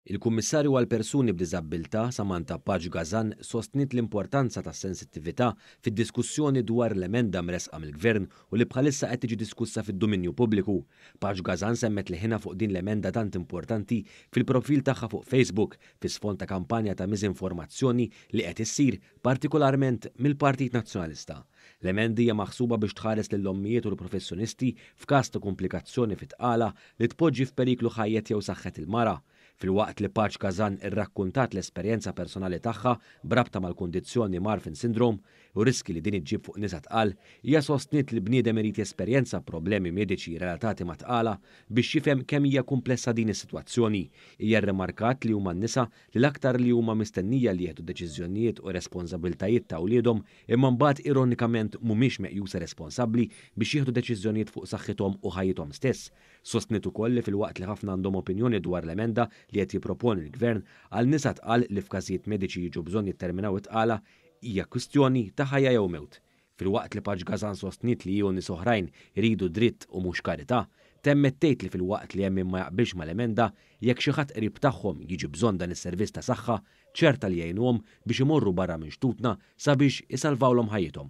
Il-Kummissarju għal persuni b'diżabilità Samantha Paġ Gazan sostnit l-importanza tas sensittività fid-diskussjoni dwar l-emenda mresqa mill-Gvern u li bħalissa qed tiġi diskussa fid-dominju pubbliku. Paġ Gazan semmet li ħina fuq din l-emenda tant importanti fil-profil tagħha fuq Facebook fis-sfond ta' kampanja ta' miżinformazzjoni li qed issir partikolarment mill-Partit Nazzjonalista. L-emendi hija maħsuba biex tħares lill-ommijiet u l-professjonisti f'każ ta' komplikazzjoni fit-tqala li tpoġġi f'periklu ħajjet jew saħħet il-mara. Fil-waqt li Paġ Gazan irrakkuntat l-esperjenza personali tagħha brabta mal-kundizzjoni Marfan Syndrome u riski li din iġġib fuq nisa tqal, hija sostnit li bniedem irid jesperjenza problemi mediċi relatati ma' tqala biex jifhem kemm hija komplessa din is-sitwazzjoni. Hija rrimarkat li huma n-nisa li l-aktar li huma mistennija li jieħdu deċiżjonijiet u responsabbiltajiet ta' wliedhom imma mbagħad ironikament mhumiex meqjusa responsabbli biex jieħdu deċiżjonijiet fuq saħħithom u ħajjithom stess. Sostnit ukoll li fil-waqt li ħafna għandhom opinjoni dwar l-emenda li qed jipproponi l-Gvern għal nisa tqal li f'każijiet mediċi jiġu bżonn jitterminaw it-tqala hija kwistjoni ta' ħajja jew mewt. Fil-waqt li Paġ Gazan sostnit li nies oħrajn iridu dritt u mhux karità, temmet tgħid li fil-waqt li hemm ma jaqbilx mal-emenda jekk xi ħadd qrib tagħhom jiġi bżonn dan is-servizz ta' saħħa ċerta li jgħinuhom biex imorru barra minn xtutna sabiex isalvawlhom ħajjithom.